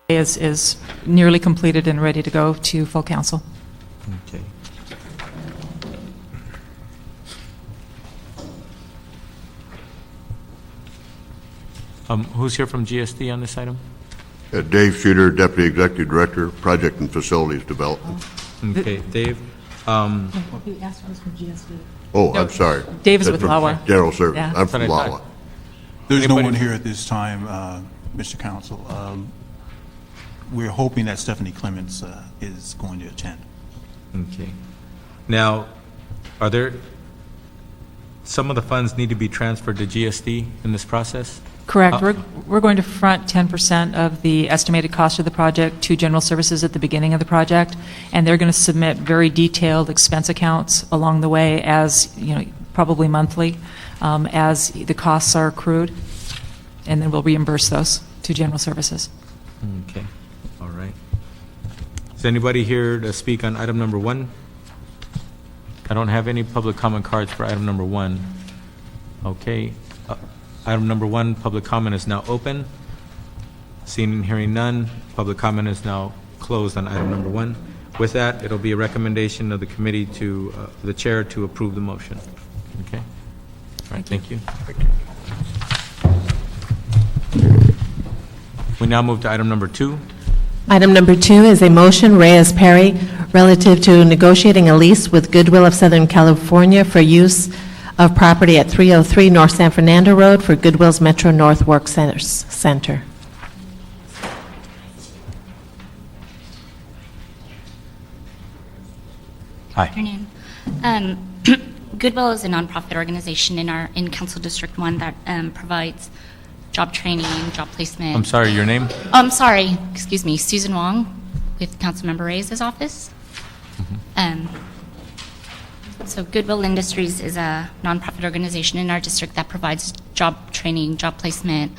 is nearly completed and ready to go to full council. Okay. Who's here from GSD on this item? Dave Shooter, Deputy Executive Director, Project and Facilities Development. Okay, Dave. He asked us from GSD. Oh, No, I'm sorry. Dave is That's with from LAWA. General Service. Yeah. I'm from That's what I LAWA. thought. There's Anybody- no one here at this time, Mr. Council. We're hoping that Stephanie Clements is going to attend. Okay. Now, are there, some of the funds need to be transferred to GSD in this process? Correct. We're going to front 10% of the estimated cost of the project to General Services at the beginning of the project, and they're going to submit very detailed expense accounts along the way as, probably monthly, as the costs are accrued, and then we'll reimburse those to General Services. Okay, all right. Is anybody here to speak on item number 1? I don't have any public comment cards for item number 1. Okay. Item number 1, public comment is now open. Seeing and hearing none, public comment is now closed on item number 1. With that, it'll be a recommendation of the committee to the chair to approve the motion. Okay? All right, thank you. We now move to item number 2. Item number 2 is a motion, Reyes Perry, relative to negotiating a lease with Goodwill of Southern California for use of property at 303 North San Fernando Road for Goodwill's Metro North Work Center. Hi. Afternoon. Goodwill is a nonprofit organization in Council District 1 that provides job training, job placement. I'm sorry, your name? Oh, I'm sorry. Excuse me. Susan Wong with Councilmember Reyes' office. So Goodwill Industries is a nonprofit organization in our district that provides job training, job placement,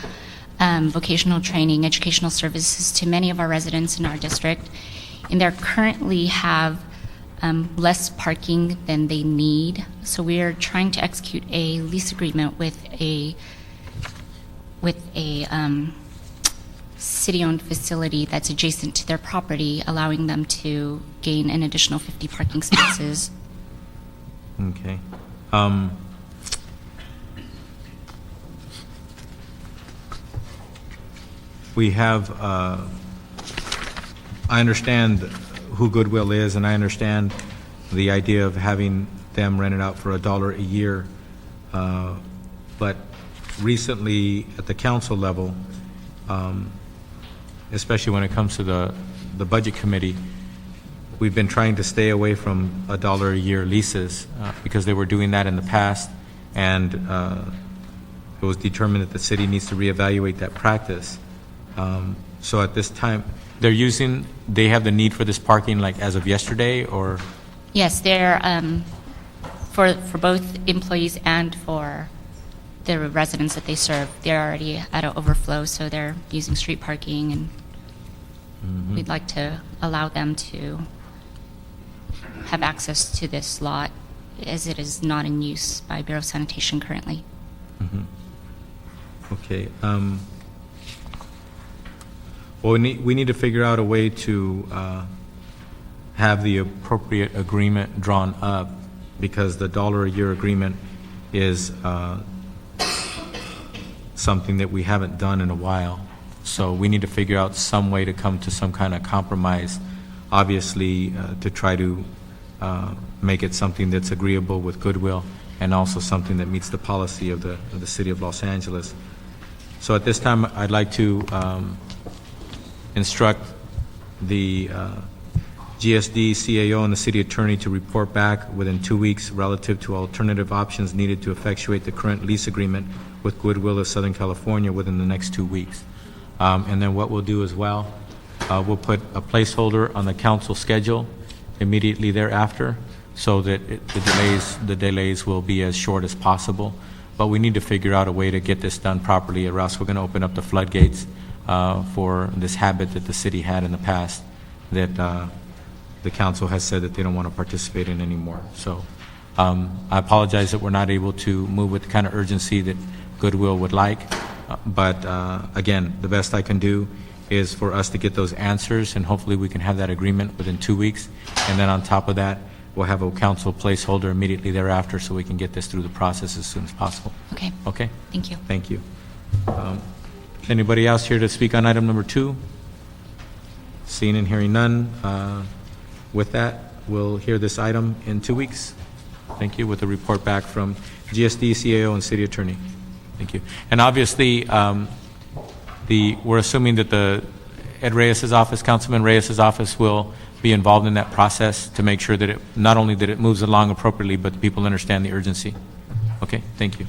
vocational training, educational services to many of our residents in our district. And they currently have less parking than they need. So we are trying to execute a lease agreement with a city-owned facility that's adjacent to their property, allowing them to gain an additional 50 parking spaces. Okay. We have, I understand who Goodwill is, and I understand the idea of having them rent it out for $1 a year. But recently, at the council level, especially when it comes to the budget committee, we've been trying to stay away from $1 a year leases because they were doing that in the past, and it was determined that the city needs to reevaluate that practice. So at this time, they have the need for this parking like as of yesterday, or? Yes, they're for both employees and for the residents that they serve. They're already at an overflow, so they're using street parking, and we'd like to allow them to have access to this lot as it is not in use by Bureau of Sanitation currently. Okay. Well, we need to figure out a way to have the appropriate agreement drawn up, because the $1 a year agreement is something that we haven't done in a while. So we need to figure out some way to come to some kind of compromise, obviously, to try to make it something that's agreeable with Goodwill, and also something that meets the policy of the City of Los Angeles. So at this time, I'd like to instruct the GSD, CAO, and the City Attorney to report back within 2 weeks relative to alternative options needed to effectuate the current lease agreement with Goodwill of Southern California within the next 2 weeks. And then what we'll do as well, we'll put a placeholder on the council schedule immediately thereafter, so that the delays will be as short as possible. But we need to figure out a way to get this done properly, or else we're going to open up the floodgates for this habit that the city had in the past that the council has said that they don't want to participate in anymore. So I apologize that we're not able to move with the kind of urgency that Goodwill would like, but again, the best I can do is for us to get those answers, and hopefully we can have that agreement within 2 weeks. And then on top of that, we'll have a council placeholder immediately thereafter so we can get this through the process as soon as possible. Okay, Okay? thank you. Thank you. Anybody else here to speak on item number 2? Seeing and hearing none, with that, we'll hear this item in 2 weeks. Thank you, with a report back from GSD, CAO, and City Attorney. Thank you. And obviously, we're assuming that the Ed Reyes's office, Councilman Reyes's office, will be involved in that process to make sure that it, not only that it moves along appropriately, but the people understand the urgency. Okay, thank you.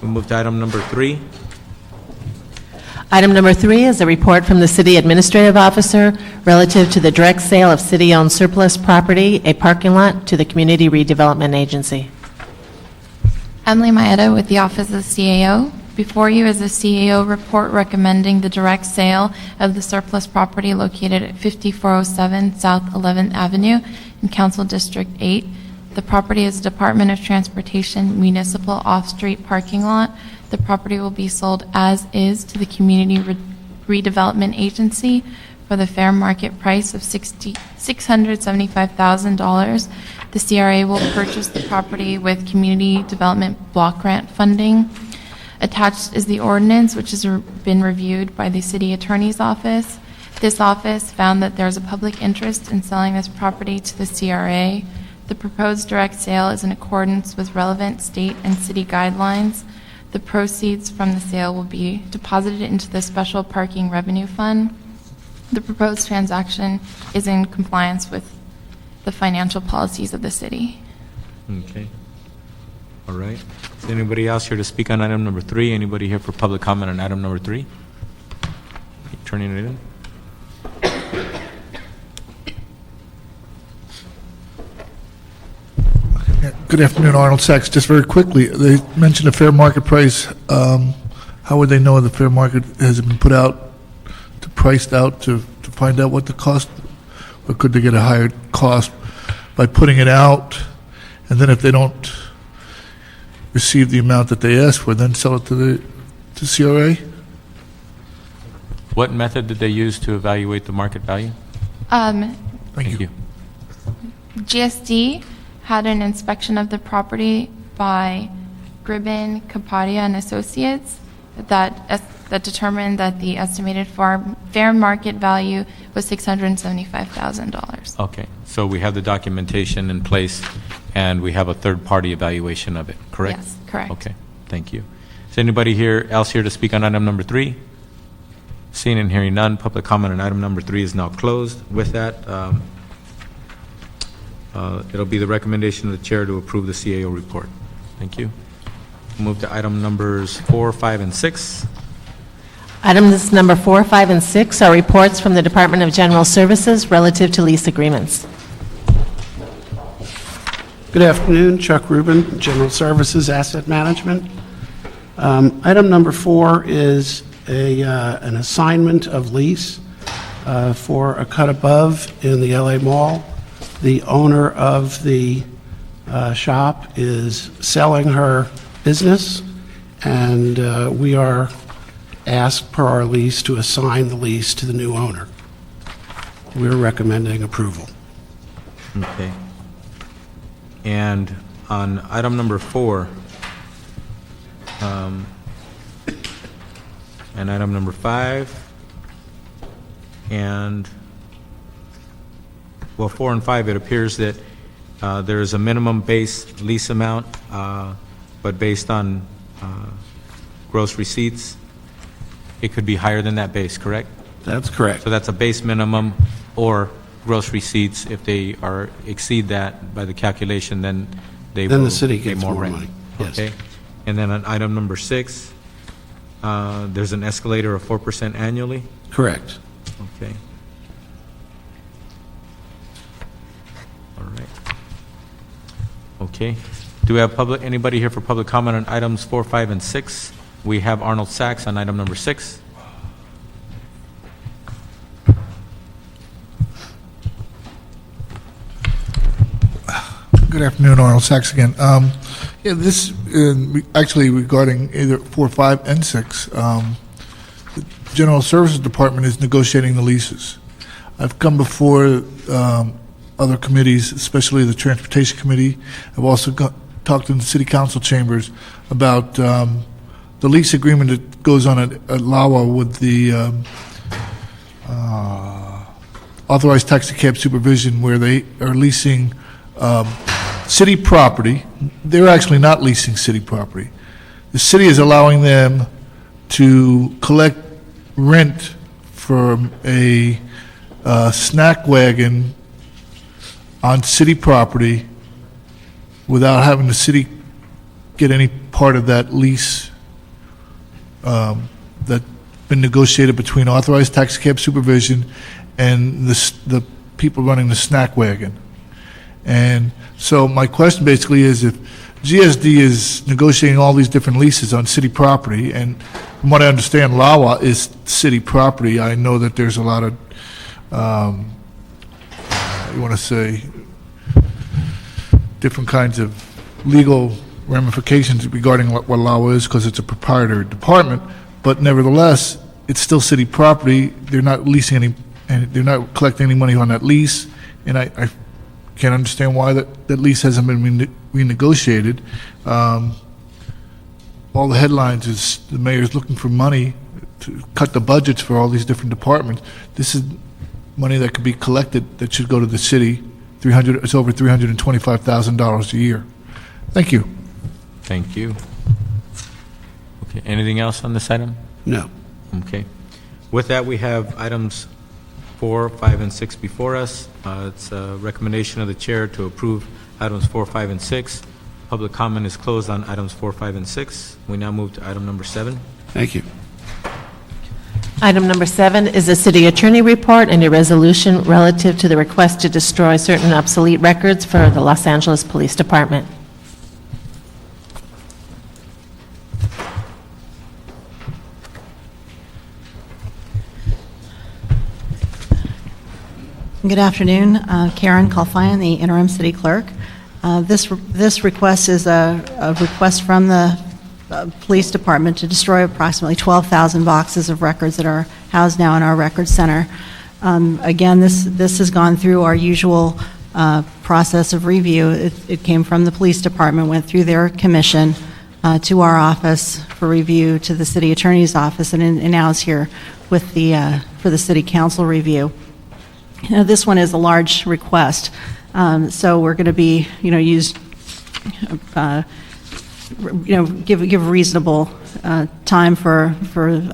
We'll move to item number 3. Item number 3 is a report from the City Administrative Officer relative to the direct sale of city-owned surplus property, a parking lot, to the Community Redevelopment Agency. Emily Maeda with the Office of the CAO. Before you is a CAO report recommending the direct sale of the surplus property located at 5407 South 11th Avenue in Council District 8. The property is a Department of Transportation municipal off-street parking lot. The property will be sold as is to the Community Redevelopment Agency for the fair market price of $675,000. The CRA will purchase the property with community development block grant funding. Attached is the ordinance, which has been reviewed by the City Attorney's Office. This office found that there is a public interest in selling this property to the CRA. The proposed direct sale is in accordance with relevant state and city guidelines. The proceeds from the sale will be deposited into the Special Parking Revenue Fund. The proposed transaction is in compliance with the financial policies of the city. Okay. All right. Is anybody else here to speak on item number 3? Anybody here for public comment on item number 3? Turning it in. Good afternoon, Arnold Sachs. Just very quickly, they mentioned the fair market price. How would they know the fair market has been put out, priced out to find out what the cost, or could they get a higher cost by putting it out, and then if they don't receive the amount that they asked for, then sell it to CRA? What method did they use to evaluate the market value? Thank you. GSD had an inspection of the property by Gribben, Capadia, and Associates that determined that the estimated fair market value was $675,000. Okay, so we have the documentation in place, and we have a third-party evaluation of it, correct? Yes, correct. Okay, thank you. Is anybody else here to speak on item number 3? Seeing and hearing none, public comment on item number 3 is now closed. With that, it'll be the recommendation of the chair to approve the CAO report. Thank you. We'll move to item numbers 4, 5, and 6. Items number 4, 5, and 6 are reports from the Department of General Services relative to lease agreements. Good afternoon, Chuck Rubin, General Services Asset Management. Item number 4 is an assignment of lease for a cut above in the LA Mall. The owner of the shop is selling her business, and we are asked per our lease to assign the lease to the new owner. We're recommending approval. Okay. And on item number 4, and item number 5, and, well, 4 and 5, it appears that there is a minimum base lease amount, but based on gross receipts, it could be higher than that base, correct? That's correct. So that's a base minimum or gross receipts. If they exceed that by the calculation, then they will Then the city pay gets more rent. money. Yes. Okay. And then on item number 6, there's an escalator of 4% annually. Correct. Okay. All right. Okay. Do we have anybody here for public comment on items 4, 5, and 6? We have Arnold Sachs on item number 6. Good afternoon, Arnold Sachs again. This actually regarding either 4, 5, and 6. General Services Department is negotiating the leases. I've come before other committees, especially the Transportation Committee. I've also talked in the City Council chambers about the lease agreement that goes on at LAWA with the authorized taxi cab supervision, where they are leasing city property. They're actually not leasing city property. The city is allowing them to collect rent from a snack wagon on city property without having the city get any part of that lease that's been negotiated between authorized taxi cab supervision and the people running the snack wagon. And so my question basically is, if GSD is negotiating all these different leases on city property, and from what I understand, LAWA is city property, I know that there's a lot of, you want to say, different kinds of legal ramifications regarding what LAWA is, because it's a proprietary department, but nevertheless, it's still city property. They're not leasing any, and they're not collecting any money on that lease, and I can't understand why that lease hasn't been renegotiated. All the headlines is the mayor's looking for money to cut the budgets for all these different departments. This is money that could be collected that should go to the city. It's over $325,000 a year. Thank you. Thank you. Okay, anything else on this item? No. Okay. With that, we have items 4, 5, and 6 before us. It's a recommendation of the chair to approve items 4, 5, and 6. Public comment is closed on items 4, 5, and 6. We now move to item number 7. Thank you. Item number 7 is a city attorney report and a resolution relative to the request to destroy certain obsolete records for the Los Angeles Police Department. Good afternoon. Karen Kalfayan, the interim city clerk. This request is a request from the police department to destroy approximately 12,000 boxes of records that are housed now in our records center. Again, this has gone through our usual process of review. It came from the police department, went through their commission to our office for review, to the city attorney's office, and now is here with for the city council review. This one is a large request, so we're going to be, give reasonable time for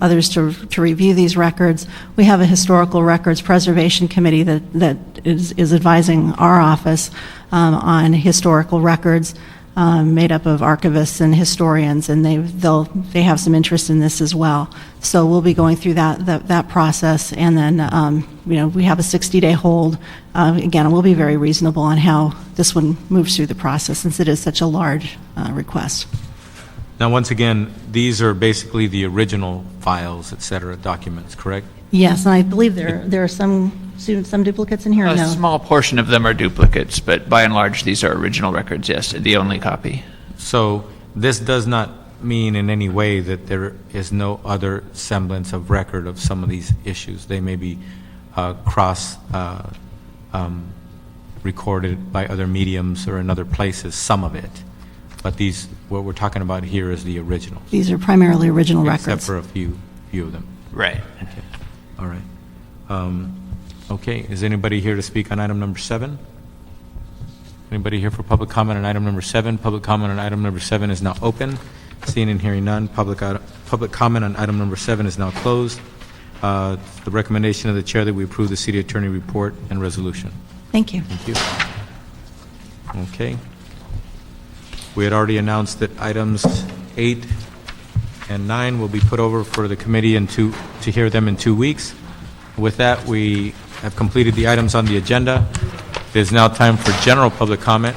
others to review these records. We have a historical records preservation committee that is advising our office on historical records, made up of archivists and historians, and they have some interest in this as well. So we'll be going through that process, and then we have a 60-day hold. Again, we'll be very reasonable on how this one moves through the process, since it is such a large request. Now, once again, these are basically the original files, et cetera, documents, correct? Yes, and I believe there are some duplicates in here. A No? small portion of them are duplicates, but by and large, these are original records, yes, the only copy. So this does not mean in any way that there is no other semblance of record of some of these issues. They may be recorded by other mediums or in other places, some of it. But these, what we're talking about here is the originals. These are primarily original records. Except for a few of them. Right. Okay. All right. Okay, is anybody here to speak on item number 7? Anybody here for public comment on item number 7? Public comment on item number 7 is now open. Seeing and hearing none, public comment on item number 7 is now closed. The recommendation of the chair that we approve the city attorney report and resolution. Thank you. Thank you. Okay. We had already announced that items 8 and 9 will be put over for the committee to hear them in 2 weeks. With that, we have completed the items on the agenda. It is now time for general public comment.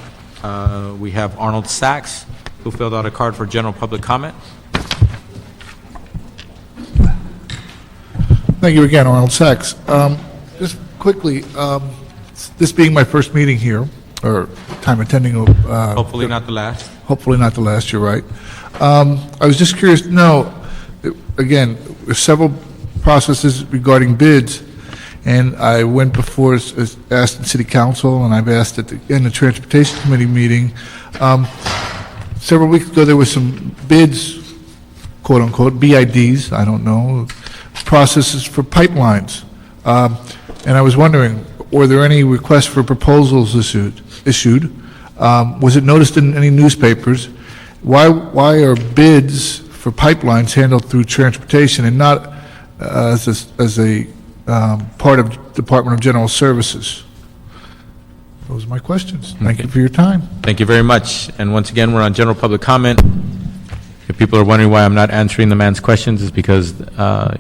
We have Arnold Sachs, who filled out a card for general public comment. Thank you again, Arnold Sachs. Just quickly, this being my first meeting here, or time attending. Hopefully not the last. Hopefully not the last, you're right. I was just curious to know, again, there's several processes regarding bids, and I went before, asked the city council, and I've asked in the transportation committee meeting. Several weeks ago, there were some bids, quote-unquote, BIDs, I don't know, processes for pipelines. And I was wondering, were there any requests for proposals issued? Was it noticed in any newspapers? Why are bids for pipelines handled through transportation and not as a part of Department of General Services? Those are my questions. Thank you for your time. Thank you very much. And once again, we're on general public comment. If people are wondering why I'm not answering the man's questions, it's because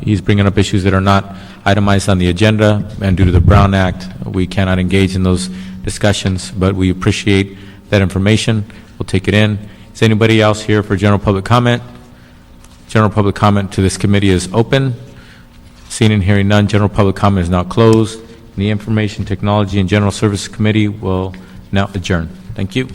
he's bringing up issues that are not itemized on the agenda, and due to the Brown Act, we cannot engage in those discussions, but we appreciate that information. We'll take it in. Is anybody else here for general public comment? General public comment to this committee is open. Seeing and hearing none, general public comment is now closed. The Information Technology and General Services Committee will now adjourn. Thank you.